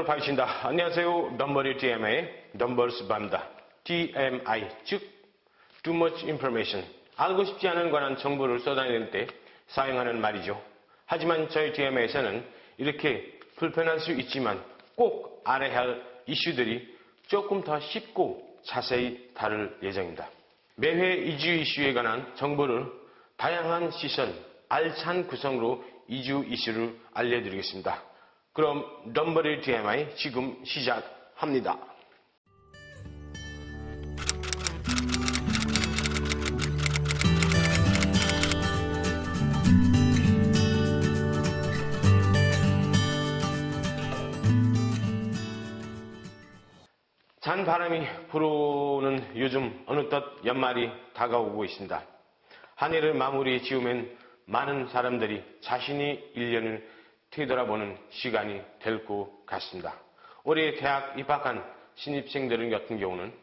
반갑습니다. 안녕하세요. 덤버리 DMI의 덤버스바입니다. DMI, 즉 Too Much Information, 알고 싶지 않은 관한 정보를 쏟아내는 때 사용하는 말이죠. 하지만 저희 DMI에서는 이렇게 불편할 수 있지만 꼭 알아야 할 이슈들이 조금 더 쉽고 자세히 다룰 예정입니다. 매회 이주 이슈에 관한 정보를 다양한 시선, 알찬 구성으로 이주 이슈를 알려드리겠습니다. 그럼 덤버리 DMI 지금 시작합니다. 잔 바람이 불어오는 요즘 어느덧 연말이 다가오고 있습니다. 한 해를 마무리 지으면 많은 사람들이 자신이 1년을 되돌아보는 시간이 될 것 같습니다. 올해 대학 입학한 신입생들 같은 경우는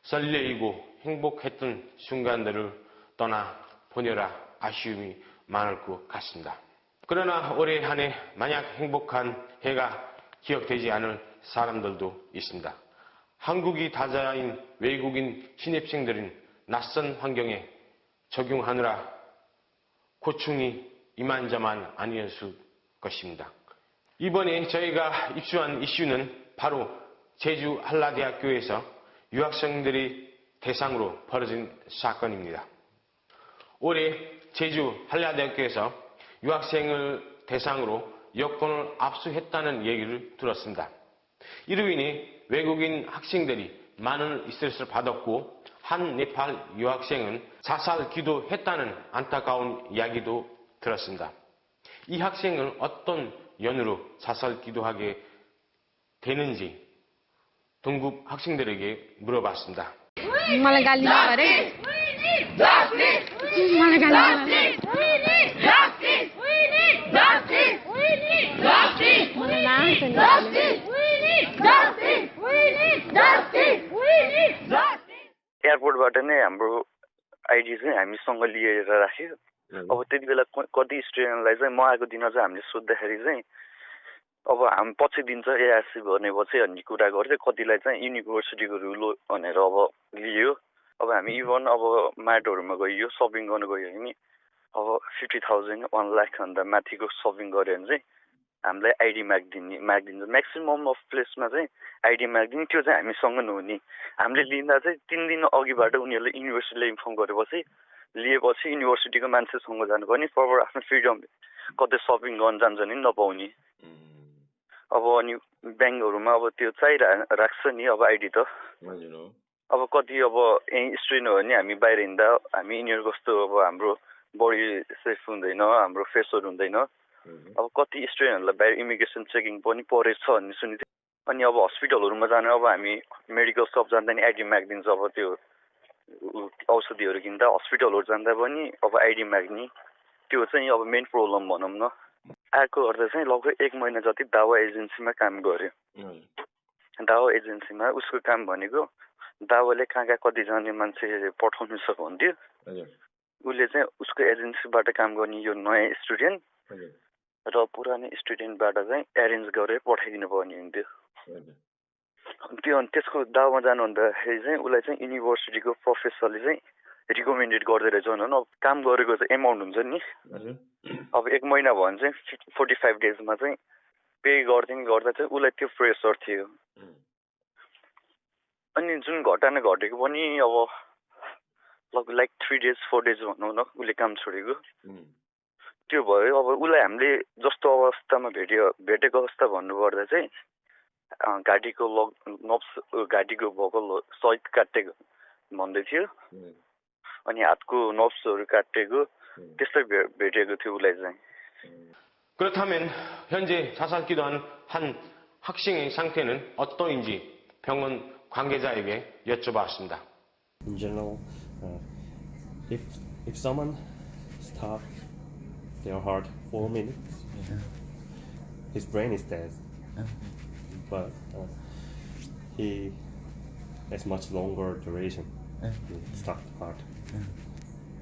설레이고 행복했던 순간들을 떠나 보내라 아쉬움이 많을 것 같습니다. 그러나 올해 한 해 만약 행복한 해가 기억되지 않을 사람들도 있습니다. 한국이 다자인 외국인 신입생들은 낯선 환경에 적용하느라 고충이 이만저만 아니었을 것입니다. 이번에 저희가 입수한 이슈는 바로 제주 한라대학교에서 유학생들이 대상으로 벌어진 사건입니다. 올해 제주 한라대학교에서 유학생을 대상으로 여권을 압수했다는 얘기를 들었습니다. 이로 인해 외국인 학생들이 많은 스트레스를 받았고 한 네팔 유학생은 자살 기도했다는 안타까운 이야기도 들었습니다. 이 학생은 어떤 연유로 자살 기도하게 되는지 동급 학생들에게 물어봤습니다. मलाई गाली गरे मलाई गाली एयरपोर्टबाट नै हाम्रो आइडी चाहिँ हामीसँग लिएर राख्यो। अब त्यति बेला कति स्टुडेन्टलाई चाहिँ म आएको दिन चाहिँ हामीले सोद्धाखेरि चाहिँ अब हामी पछि दिन्छ एआरसी भनेपछि भन्ने कुरा गर्थ्यो। कतिलाई चाहिँ युनिभर्सिटीको रुल हो भनेर अब लियो। अब हामी इभन अब मार्टहरूमा गइयो, सपिङ गर्नु गयो भने अब 50,000 1 लाख भन्दा माथिको सपिङ गऱ्यो भने चाहिँ हामीलाई आइडी मागिदिन्छ। म्याक्सिमम अफ प्लेसमा चाहिँ आइडी मागिदिने, त्यो चाहिँ हामीसँग नहुने। हामीले लिँदा चाहिँ 3 दिन अघिबाट उनीहरूले युनिभर्सिटीलाई इन्फर्म गरेपछि लिएपछि युनिभर्सिटीको मान्छेसँग जानुपर्ने, फर आफ्नो फ्रिडम कतै सपिङ गर्न जान्छ नि नपाउने। अब अनि ब्याङ्कहरूमा अब त्यो राख्छ नि अब आइडी त। अब कति अब यहीँ स्टुडेन्ट हो भने हामी बाहिर हिँड्दा हामी यिनीहरू कस्तो अब हाम्रो बडी सेफ हुँदैन, हाम्रो फेसहरू हुँदैन। अब कति स्टुडेन्टहरूलाई बाहिर इमिग्रेसन चेकिङ पनि परेछ भन्ने सुनेको थिएँ। अनि अब हस्पिटलहरूमा जानु अब हामी मेडिकल सप जाँदा नि आइडी मागिदिन्छ। अब त्यो औषधिहरू किन्दा हस्पिटलहरू जाँदा पनि अब आइडी माग्ने, त्यो चाहिँ अब मेन प्रब्लम भनौँ न। आएको गर्दा चाहिँ लगभग 1 महिना जति दावा एजेन्सीमा काम गर्यो। दावा एजेन्सीमा उसको काम भनेको दावाले कहाँ कतिजना मान्छे पठाउनु छ भन्थ्यो। उसले चाहिँ उसको एजेन्सीबाट काम गर्ने यो नयाँ स्टुडेन्ट र पुरानो स्टुडेन्टबाट चाहिँ एरेन्ज गरेर पठाइदिनु पर्ने हुन्थ्यो। त्यो अनि त्यसको दावामा जानुभन्दाखेरि चाहिँ उसलाई चाहिँ युनिभर्सिटीको प्रोफेसरले चाहिँ रिकमेन्डेड गर्दै रहेछ भनौँ न। अब काम गरेको चाहिँ एमाउन्ट हुन्छ नि, अब 1 महिना भयो भने चाहिँ 45 डेजमा चाहिँ पे गर्दा चाहिँ उसलाई त्यो प्रेसर थियो। अनि जुन घटना घटेको पनि अब लगभग लाइक 3 डेज 4 डेज भनौँ न उसले काम छोडेको। त्यो भयो। अब उसलाई हामीले जस्तो अवस्थामा भेटेको अवस्था भन्नुपर्दा चाहिँ घाँटीको नब्स, घाँटीको भोकल सहित काटेको भन्दै थियो। अनि हातको नब्सहरू काटेको त्यस्तै भेटेको थियो उसलाई चाहिँ। 그렇다면 현재 자살 기도한 한 학생의 상태는 어떠인지 병원 관계자에게 여쭤봤습니다. In general, if someone stops their heart for a minute, his brain is dead, but he has much longer duration to stop the heart.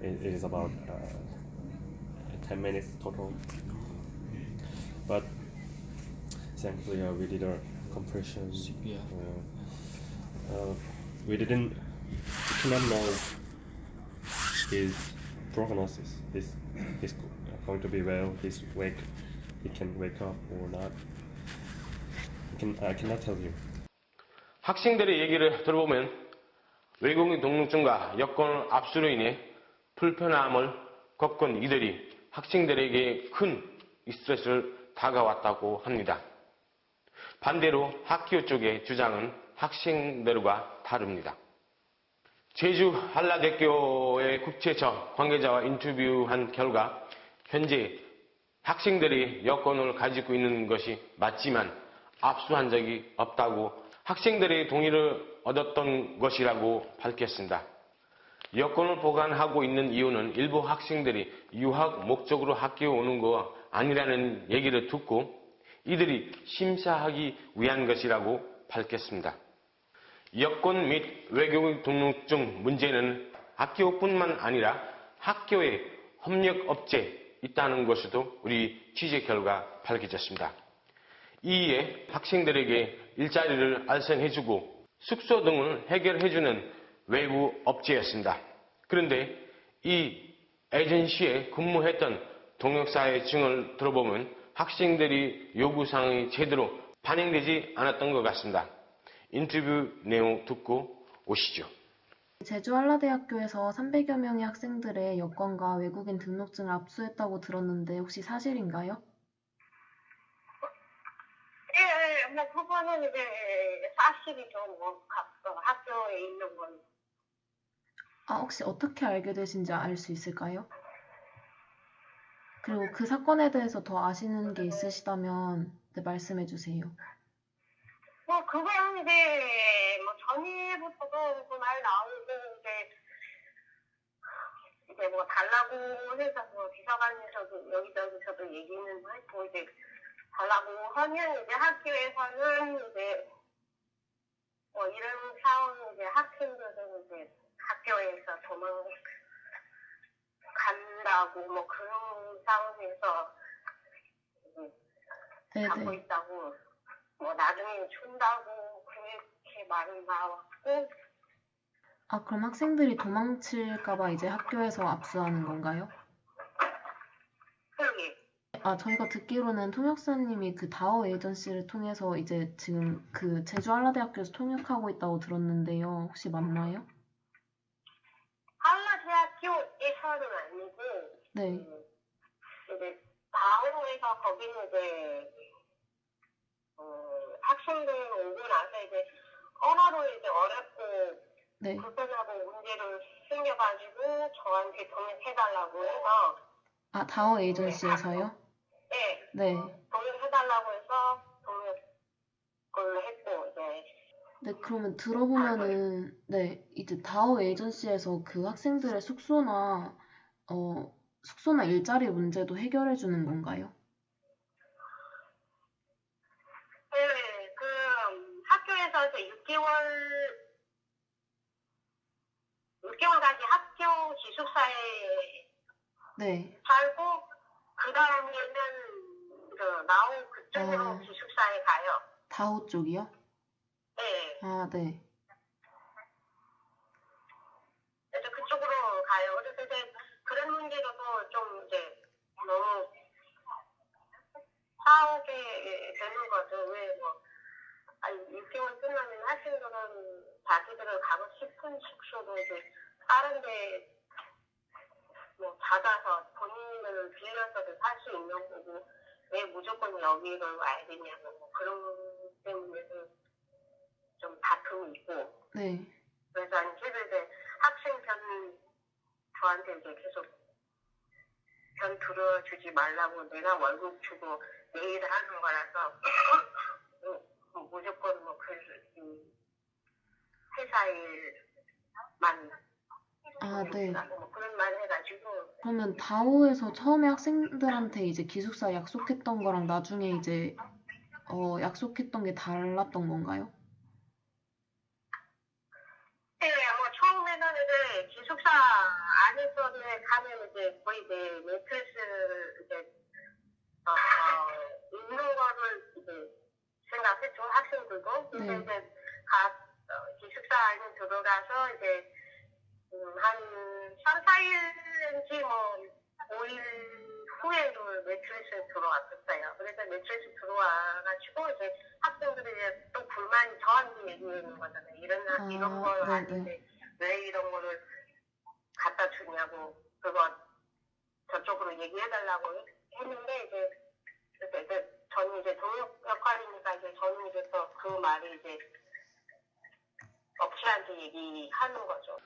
It is about 10 minutes total. But thankfully, we did a compression. Yeah. We cannot know his prognosis. He's going to be well. He can wake up or not. I cannot tell you. 학생들의 얘기를 들어보면 외국인 등록증과 여권 압수로 인해 불편함을 겪은 이들이 학생들에게 큰 스트레스를 다가왔다고 합니다. 반대로 학교 쪽의 주장은 학생들과 다릅니다. 제주 한라대교의 국제처 관계자와 인터뷰한 결과 현재 학생들이 여권을 가지고 있는 것이 맞지만 압수한 적이 없다고 학생들의 동의를 얻었던 것이라고 밝혔습니다. 여권을 보관하고 있는 이유는 일부 학생들이 유학 목적으로 학교에 오는 거 아니라는 얘기를 듣고 이들이 심사하기 위한 것이라고 밝혔습니다. 여권 및 외국인 등록증 문제는 학교뿐만 아니라 학교에 협력업체에 있다는 것도 우리 취재 결과 밝혀졌습니다. 이에 학생들에게 일자리를 알선해주고 숙소 등을 해결해주는 외부 업체였습니다. 그런데 이 에이전시에 근무했던 동역사의 증언을 들어보면 학생들이 요구사항이 제대로 반영되지 않았던 것 같습니다. 인터뷰 내용 듣고 오시죠. 제주 한라대학교에서 300여 명의 학생들의 여권과 외국인 등록증을 압수했다고 들었는데 혹시 사실인가요? 예, 뭐 그거는 이제 사실이죠. 뭐 학교에 있는 건. 혹시 어떻게 알게 되신지 알 수 있을까요? 그리고 그 사건에 대해서 더 아시는 게 있으시다면 말씀해 주세요. 뭐 그건 이제 뭐 전일부터도 그 말 나오고 이제 뭐 달라고 해서 뭐 비서관에서도 여기저기서도 얘기는 했고 이제 달라고 하면 이제 학교에서는 이제 뭐 이런 상황 이제 학생들은 이제 학교에서 도망간다고 뭐 그런 상황에서 갖고 있다고 뭐 나중에 준다고 그렇게 말이 나왔고. 그럼 학생들이 도망칠까봐 이제 학교에서 압수하는 건가요? 네. 저희가 듣기로는 통역사님이 그 다오 에이전시를 통해서 이제 지금 그 제주 한라대학교에서 통역하고 있다고 들었는데요. 혹시 맞나요? 한라대학교에서는 아니고, 네. 이제 다오에서 거기는 이제 학생들 오고 나서 이제 언어로 이제 어렵고 네. 불편하고 문제를 생겨가지고 저한테 통역해달라고 해서. 다오 에이전시에서요? 네. 네. 통역해달라고 해서 통역을 했고 이제. 네, 그러면 들어보면은 이제 다오 에이전시에서 그 학생들의 숙소나 일자리 문제도 해결해 주는 건가요? 네, 그 학교에서 이제 6개월까지 학교 기숙사에 살고 그 다음에는 나오 그쪽으로 기숙사에 가요. 다오 쪽이요? 네. 네. 그래서 그쪽으로 가요. 그래서 이제 그런 문제로도 좀 이제 너무 싸우게 되는 거죠. 왜 6개월 끝나면 학생들은 자기들은 가고 싶은 숙소도 이제 다른 데 뭐 받아서 본인을 빌려서도 살 수 있는 거고 왜 무조건 여기를 와야 되냐고 뭐 그런 때문에도 좀 다툼이 있고. 네. 그래서 저희도 이제 학생 저한테 이제 계속 편 들어주지 말라고 내가 월급 주고 내일 하는 거라서 무조건 뭐 회사 일만 네. 뭐 그런 말 해가지고. 그러면 다오에서 처음에 학생들한테 이제 기숙사 약속했던 거랑 나중에 이제 약속했던 게 달랐던 건가요? 네, 뭐 처음에는 이제 기숙사 안에서 가면 이제 거의 이제 매트리스를 이제 있는 거를 이제 났겠죠, 학생들도. 근데 네. 이제 기숙사에 들어가서 이제 한 3, 4일인지 뭐 5일 후에도 매트리스 들어왔었어요. 그래서 매트리스 들어와가지고 이제 학생들이 이제 또 불만이 저한테 얘기하는 거잖아요. 이런 걸 네네. 하는데 왜 이런 거를 갖다 주냐고 그거 저쪽으로 얘기해달라고 했는데 이제 저는 이제 동역 역할이니까 이제 저는 이제 또 그 말을 이제 업체한테 얘기하는 거죠.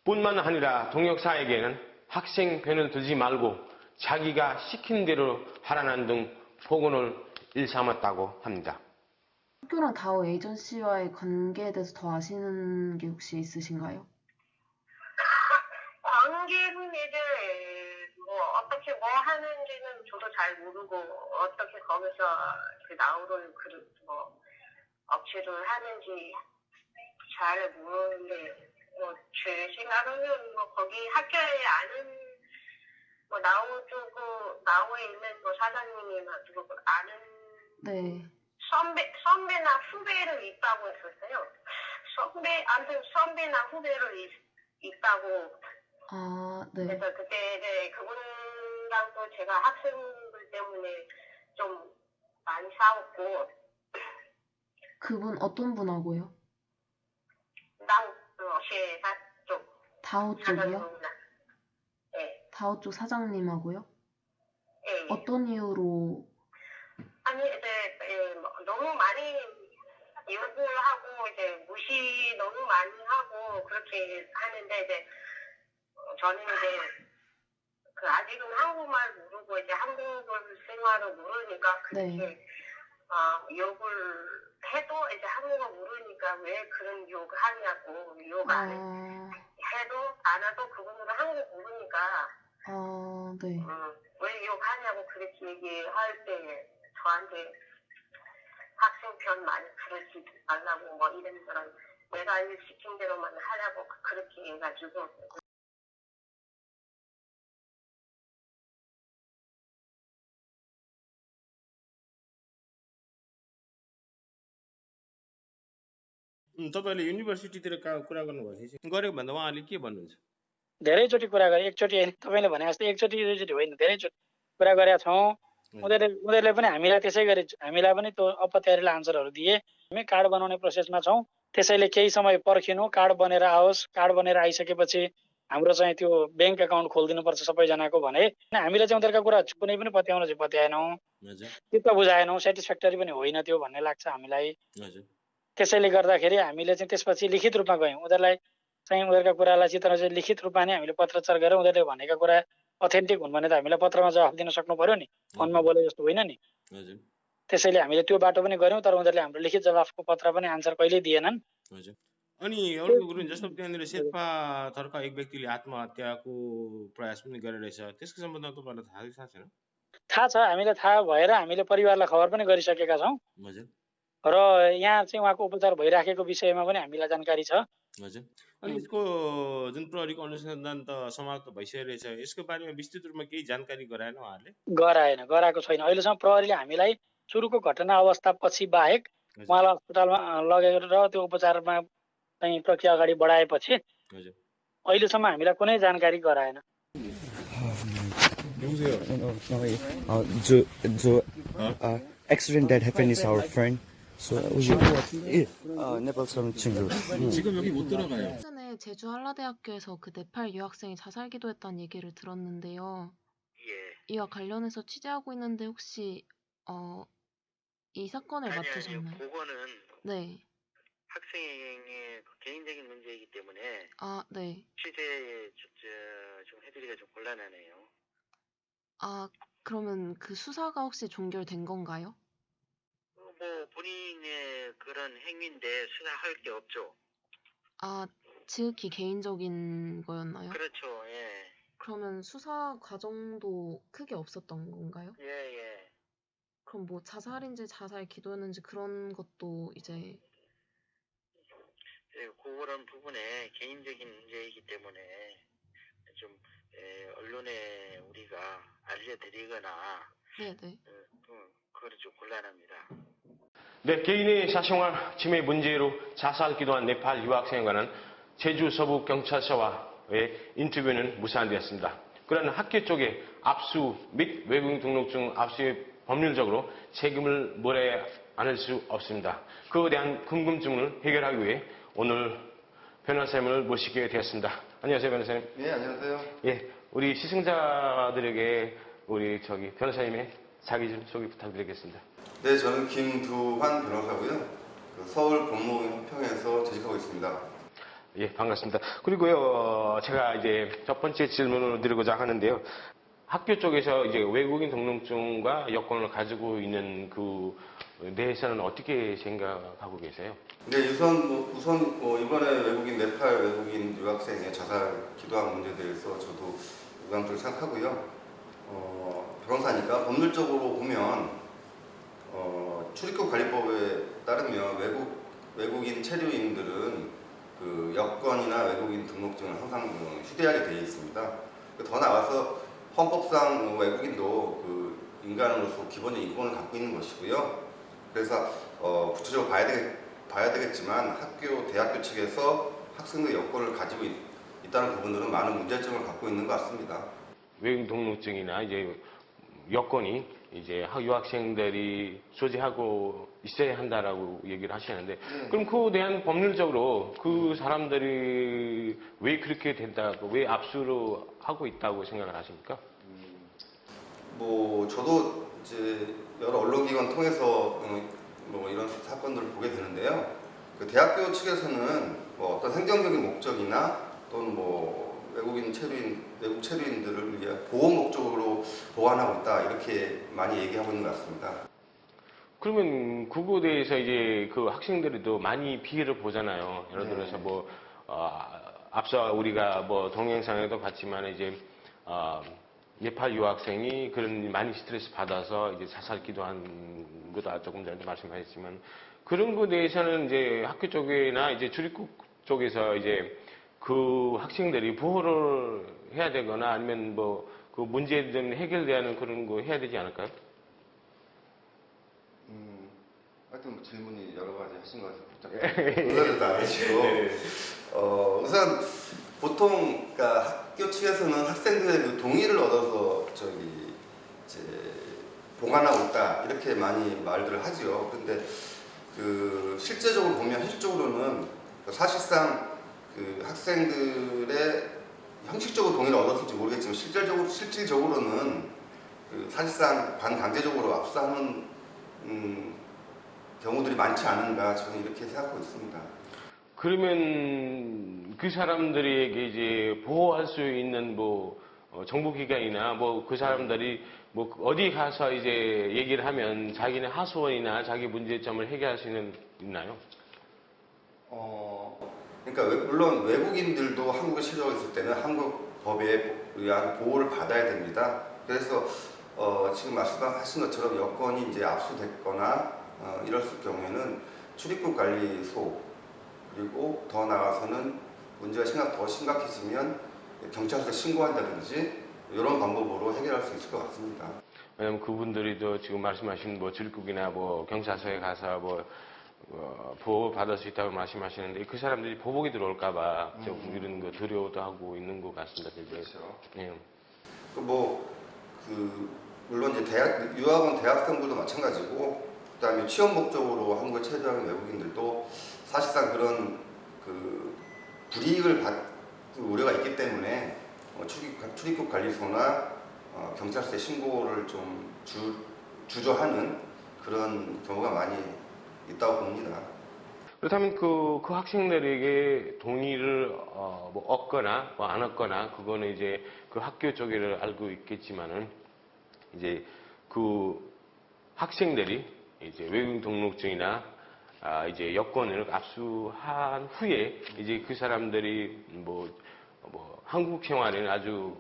뿐만 아니라 동역사에게는 학생 편을 들지 말고 자기가 시킨 대로 하라는 등 폭언을 일삼았다고 합니다. 학교랑 다오 에이전시와의 관계에 대해서 더 아시는 게 혹시 있으신가요? 관계는 이제 뭐 어떻게 뭐 하는지는 저도 잘 모르고 어떻게 거기서 그 나우를 뭐 업체를 하는지 잘 모르는데 뭐 제 생각으로는 뭐 거기 학교에 아는 뭐 나우에 있는 뭐 사장님이나 누구 아는 네. 선배나 후배를 있다고 했었어요. 아무튼 선배나 후배를 있다고. 아, 네. 그래서 그때 이제 그분랑도 제가 학생들 때문에 좀 많이 싸웠고. 그분 어떤 분하고요? 셰사 쪽. 다오 쪽이요? 사장님이나. 네. 다오 쪽 사장님하고요? 예. 어떤 이유로? 아니 이제 너무 많이 욕을 하고 이제 무시 너무 많이 하고 그렇게 하는데 이제 저는 이제 그 아직은 한국말 모르고 이제 한국 생활을 모르니까 그렇게 네. 욕을 해도 이제 한국어 모르니까 왜 그런 욕을 하냐고 욕 안 해도 안 해도 그분은 한국 모르니까 네. 왜 욕하냐고 그렇게 얘기할 때 저한테 학생 편 많이 그러지 말라고 뭐 이런저런 내가 일 시킨 대로만 하라고 그렇게 해가지고. तपाईँले युनिभर्सिटीतिर कुरा गर्नुभएको गरेको भन्दा उहाँले के भन्नुहुन्छ? धेरैचोटि कुरा गरे, एकचोटि तपाईँले भने जस्तो एकचोटि दुईचोटि होइन, धेरैचोटि कुरा गरेका छौँ। उनीहरूले पनि हामीलाई त्यसै गरी हामीलाई पनि त्यो अपत्यारिलो आन्सरहरू दिए। हामी कार्ड बनाउने प्रोसेसमा छौँ, त्यसैले केही समय पर्खिनु, कार्ड बनेर आओस्। कार्ड बनेर आइसकेपछि हाम्रो चाहिँ त्यो ब्याङ्क एकाउन्ट खोलिदिनुपर्छ सबैजनाको भने हामीले चाहिँ उनीहरूका कुरा कुनै पनि पत्याउन चाहिँ पत्याएनौँ, चित्त बुझाएनौँ, सेटिस्फ्याक्टरी पनि होइन त्यो भन्ने लाग्छ हामीलाई। त्यसैले गर्दाखेरि हामीले चाहिँ त्यसपछि लिखित रूपमा गयौँ। उनीहरूलाई चाहिँ उनीहरूका कुरालाई चित्त नबुझे लिखित रूपमा नै हामीले पत्रचार गरेर उनीहरूले भनेका कुरा अथेन्टिक हुन् भने त हामीले पत्रमा जवाफ दिन सक्नु पर्यो नि, फोनमा बोले जस्तो होइन नि। त्यसैले हामीले त्यो बाटो पनि गऱ्यौँ, तर उनीहरूले हाम्रो लिखित जवाफको पत्र पनि आन्सर कहिल्यै दिएनन्। अनि अर्को कुरो जस्तो त्यहाँनिर शेर्पा थरका एक व्यक्तिले आत्महत्याको प्रयास पनि गरिरहेछ, त्यसको सम्बन्धमा तपाईँलाई थाहा छैन? थाहा छ, हामीलाई थाहा भएर हामीले परिवारलाई खबर पनि गरिसकेका छौँ र यहाँ चाहिँ उहाँको उपचार भइराखेको विषयमा पनि हामीलाई जानकारी छ। हजुर। अनि यसको जुन प्रहरीको अनुसन्धान त समाप्त भइसकेको छ, यसको बारेमा विस्तृत रूपमा केही जानकारी गराएन उहाँहरूले? गराएको छैन अहिलेसम्म। प्रहरीले हामीलाई सुरुको घटना अवस्था पछि बाहेक उहाँलाई अस्पतालमा लगेर त्यो उपचारमा चाहिँ प्रक्रिया अगाडि बढाएपछि अहिलेसम्म हामीलाई कुनै जानकारी गराएन। accident that happened is our friend. So Nepal from Chingu. 지금 여기 못 들어가요. 최근에 제주 한라대학교에서 그 네팔 유학생이 자살 기도했다는 얘기를 들었는데요. 예. 이와 관련해서 취재하고 있는데 혹시 이 사건을 맡으셨나요? 그거는 네. 학생의 개인적인 문제이기 때문에 네. 취재 좀 해드리기가 좀 곤란하네요. 그러면 그 수사가 혹시 종결된 건가요? 뭐 본인의 그런 행위인데 수사할 게 없죠. 지극히 개인적인 거였나요? 그렇죠. 예. 그러면 수사 과정도 크게 없었던 건가요? 예. 그럼 뭐 자살인지 자살 기도였는지 그런 것도 이제 그런 부분에 개인적인 문제이기 때문에 좀 언론에 우리가 알려드리거나 네네. 그건 좀 곤란합니다. 네, 개인의 사생활 침해 문제로 자살 기도한 네팔 유학생에 관한 제주 서부 경찰서와의 인터뷰는 무산되었습니다. 그러나 학교 쪽에 압수 및 외국인 등록증 압수에 법률적으로 책임을 물어야 않을 수 없습니다. 그에 대한 궁금증을 해결하기 위해 오늘 변호사님을 모시게 되었습니다. 안녕하세요, 변호사님. 네, 안녕하세요. 예, 우리 시청자들에게 우리 변호사님의 자기 좀 소개 부탁드리겠습니다. 네, 저는 김두환 변호사고요. 서울 법무협평에서 재직하고 있습니다. 예, 반갑습니다. 그리고요, 제가 이제 첫 번째 질문을 드리고자 하는데요. 학교 쪽에서 이제 외국인 등록증과 여권을 가지고 있는 그 대해서는 어떻게 생각하고 계세요? 네, 우선 이번에 네팔 외국인 유학생의 자살 기도한 문제에 대해서 저도 유감스럽게 생각하고요. 변호사니까 법률적으로 보면 출입국 관리법에 따르면 외국인 체류인들은 그 여권이나 외국인 등록증을 항상 휴대하게 되어 있습니다. 더 나아가서 헌법상 외국인도 그 인간으로서 기본적인 인권을 갖고 있는 것이고요. 그래서 구체적으로 봐야 되겠지만 대학교 측에서 학생들 여권을 가지고 있다는 부분들은 많은 문제점을 갖고 있는 것 같습니다. 외국인 등록증이나 이제 여권이 이제 유학생들이 소지하고 있어야 한다라고 얘기를 하시는데, 그럼 그에 대한 법률적으로 그 사람들이 왜 그렇게 된다고, 왜 압수를 하고 있다고 생각을 하십니까? 저도 이제 여러 언론기관 통해서 이런 사건들을 보게 되는데요. 그 대학교 측에서는 어떤 행정적인 목적이나 또는 외국 체류인들을 위해 보호 목적으로 보관하고 있다, 이렇게 많이 얘기하고 있는 것 같습니다. 그러면 그거에 대해서 이제 그 학생들도 많이 피해를 보잖아요. 예를 들어서 앞서 우리가 동영상에도 봤지만 이제 네팔 유학생이 그런 많이 스트레스 받아서 이제 자살 기도한 것도 조금 전에 말씀하셨지만, 그런 거에 대해서는 이제 학교 쪽이나 이제 출입국 쪽에서 이제 그 학생들이 보호를 해야 되거나 아니면 그 문제든 해결되는 그런 거 해야 되지 않을까요? 하여튼 질문이 여러 가지 하신 것 같아서 의사들도 안 하시고 우선 보통 그러니까 학교 측에서는 학생들의 그 동의를 얻어서 이제 보관하고 있다, 이렇게 많이 말들을 하죠. 근데 그 실제적으로 보면 현실적으로는 사실상 그 학생들의 형식적으로 동의를 얻었을지 모르겠지만 실질적으로는 그 사실상 반강제적으로 압수하는 경우들이 많지 않은가, 저는 이렇게 생각하고 있습니다. 그러면 그 사람들에게 이제 보호할 수 있는 정부기관이나 그 사람들이 어디 가서 이제 얘기를 하면 자기네 하소연이나 자기 문제점을 해결할 수 있나요? 그러니까 물론 외국인들도 한국에 체류하고 있을 때는 한국 법에 의한 보호를 받아야 됩니다. 그래서 지금 말씀하신 것처럼 여권이 이제 압수됐거나 이럴 경우에는 출입국 관리소, 그리고 더 나아가서는 문제가 더 심각해지면 경찰서에 신고한다든지 이런 방법으로 해결할 수 있을 것 같습니다. 왜냐면 그분들이 지금 말씀하신 출입국이나 경찰서에 가서 보호 받을 수 있다고 말씀하시는데, 그 사람들이 보복이 들어올까봐 좀 이런 거 두려워도 하고 있는 것 같습니다. 그렇죠. 예. 물론 이제 유학원 대학생들도 마찬가지고, 그다음에 취업 목적으로 한국에 체류하는 외국인들도 사실상 그런 불이익을 받을 우려가 있기 때문에 출입국 관리소나 경찰서에 신고를 좀 주저하는 그런 경우가 많이 있다고 봅니다. 그렇다면 그 학생들에게 동의를 얻거나 안 얻거나, 그거는 이제 그 학교 쪽에를 알고 있겠지만은, 이제 그 학생들이 이제 외국인 등록증이나 이제 여권을 압수한 후에 이제 그 사람들이 한국 생활에는 아주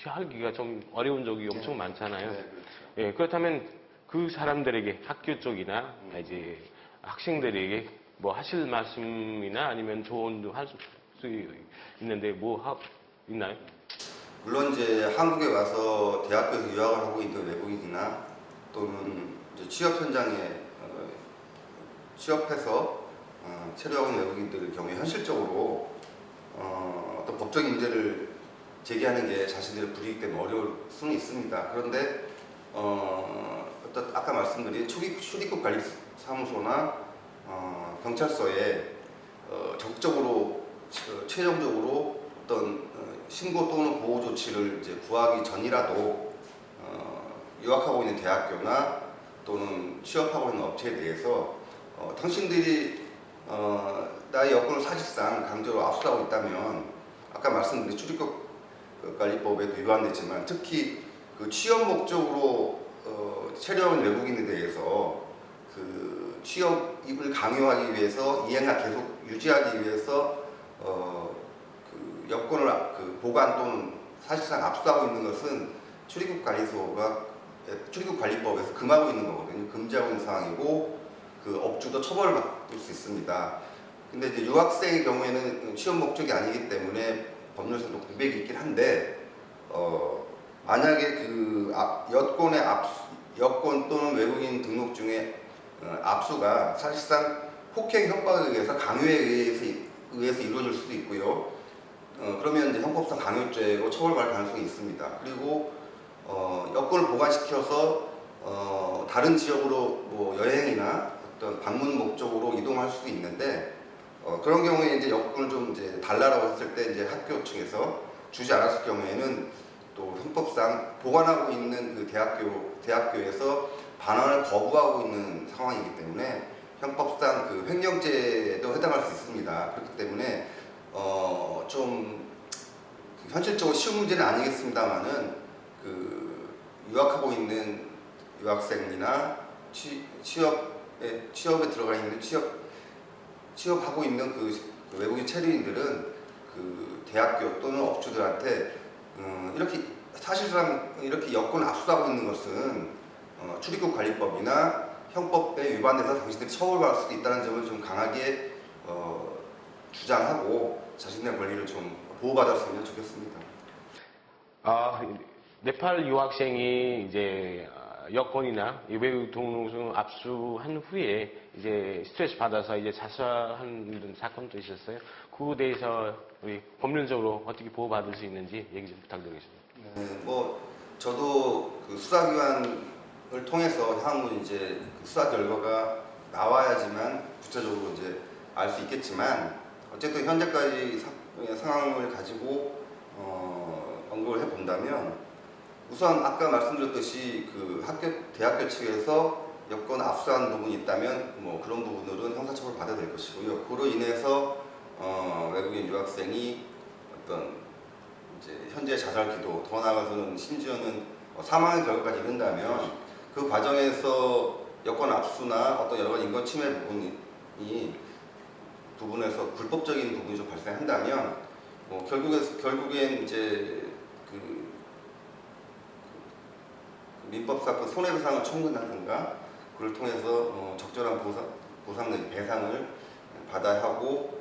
하기가 좀 어려운 적이 엄청 많잖아요. 네, 그렇죠. 예, 그렇다면 그 사람들에게 학교 쪽이나 이제 학생들에게 하실 말씀이나 아니면 조언도 할 수 있는데 있나요? 물론 이제 한국에 와서 대학교에서 유학을 하고 있는 외국인이나 또는 이제 취업 현장에 취업해서 체류하고 있는 외국인들 경우에 현실적으로 어떤 법적인 문제를 제기하는 게 자신들의 불이익 때문에 어려울 수는 있습니다. 그런데 어떤 아까 말씀드린 출입국 관리 사무소나 경찰서에 적극적으로 최종적으로 어떤 신고 또는 보호 조치를 이제 구하기 전이라도 유학하고 있는 대학교나 또는 취업하고 있는 업체에 대해서 당신들이 나의 여권을 사실상 강제로 압수하고 있다면 아까 말씀드린 출입국 관리법에도 위반됐지만 특히 그 취업 목적으로 체류하는 외국인에 대해서 그 취업을 강요하기 위해서 이행을 계속 유지하기 위해서 그 여권을 그 보관 또는 사실상 압수하고 있는 것은 출입국 관리법에서 금하고 있는 거거든요. 금지하고 있는 상황이고 그 업주도 처벌을 받을 수 있습니다. 근데 이제 유학생의 경우에는 취업 목적이 아니기 때문에 법률상도 공백이 있긴 한데 만약에 그 여권 또는 외국인 등록 중에 압수가 사실상 폭행 협박에 의해서 강요에 의해서 이루어질 수도 있고요. 그러면 이제 형법상 강요죄로 처벌받을 가능성이 있습니다. 그리고 여권을 보관시켜서 다른 지역으로 뭐 여행이나 어떤 방문 목적으로 이동할 수도 있는데 그런 경우에 이제 여권을 좀 이제 달라라고 했을 때 이제 학교 측에서 주지 않았을 경우에는 또 형법상 보관하고 있는 그 대학교에서 반환을 거부하고 있는 상황이기 때문에 형법상 그 횡령죄에도 해당할 수 있습니다. 그렇기 때문에 좀 현실적으로 쉬운 문제는 아니겠습니다만은 그 유학하고 있는 유학생이나 취업에 들어가 있는 취업하고 있는 그 외국인 체류인들은 그 대학교 또는 업주들한테 이렇게 사실상 이렇게 여권을 압수하고 있는 것은 출입국 관리법이나 형법에 위반돼서 당신들이 처벌받을 수도 있다는 점을 좀 강하게 주장하고 자신의 권리를 좀 보호받았으면 좋겠습니다. 네팔 유학생이 이제 여권이나 외국 등록증 압수한 후에 이제 스트레스 받아서 이제 자살한 사건도 있었어요. 그에 대해서 우리 법률적으로 어떻게 보호받을 수 있는지 얘기 좀 부탁드리겠습니다. 네, 뭐 저도 그 수사기관을 통해서 향후 이제 그 수사 결과가 나와야지만 구체적으로 이제 알 수 있겠지만 어쨌든 현재까지 상황을 가지고 언급을 해본다면 우선 아까 말씀드렸듯이 그 대학교 측에서 여권 압수한 부분이 있다면 뭐 그런 부분들은 형사처벌 받아야 될 것이고요. 그로 인해서 외국인 유학생이 어떤 이제 현재 자살 기도, 더 나아가서는 심지어는 사망의 결과까지 이른다면 그 과정에서 여권 압수나 어떤 여러 가지 인권 침해 부분에서 불법적인 부분이 좀 발생한다면 결국엔 이제 그 민법상 그 손해배상을 청구한다든가 그걸 통해서 적절한 보상 내지 배상을 받아야 하고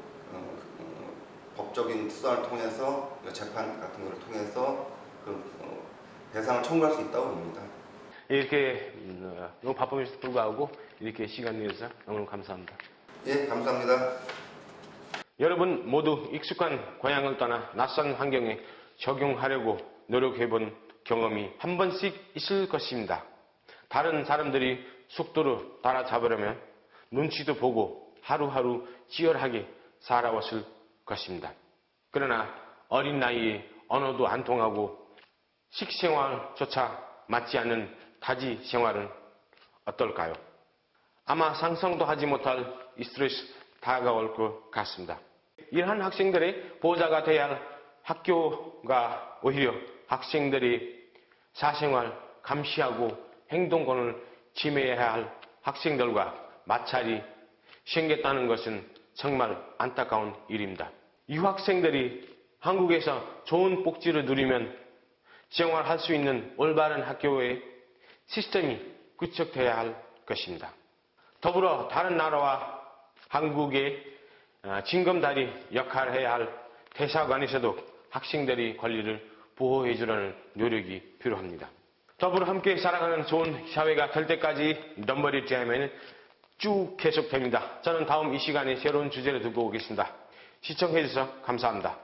법적인 수사를 통해서 재판 같은 것을 통해서 그 배상을 청구할 수 있다고 봅니다. 이렇게 너무 바쁨에도 불구하고 이렇게 시간 내주셔서 너무 감사합니다. 예, 감사합니다. 여러분 모두 익숙한 고향을 떠나 낯선 환경에 적용하려고 노력해본 경험이 한 번씩 있을 것입니다. 다른 사람들이 속도를 따라잡으려면 눈치도 보고 하루하루 치열하게 살아왔을 것입니다. 그러나 어린 나이에 언어도 안 통하고 식생활조차 맞지 않는 타지 생활은 어떨까요? 아마 상상도 하지 못할 스트레스 다가올 것 같습니다. 이러한 학생들의 보호자가 돼야 할 학교가 오히려 학생들이 사생활 감시하고 행동권을 침해해야 할 학생들과 마찰이 생겼다는 것은 정말 안타까운 일입니다. 유학생들이 한국에서 좋은 복지를 누리면 생활할 수 있는 올바른 학교의 시스템이 구축돼야 할 것입니다. 더불어 다른 나라와 한국의 징검다리 역할을 해야 할 대사관에서도 학생들의 권리를 보호해 주려는 노력이 필요합니다. 더불어 함께 살아가는 좋은 사회가 될 때까지 덤버리 TMI는 쭉 계속됩니다. 저는 다음 이 시간에 새로운 주제를 두고 오겠습니다. 시청해주셔서 감사합니다.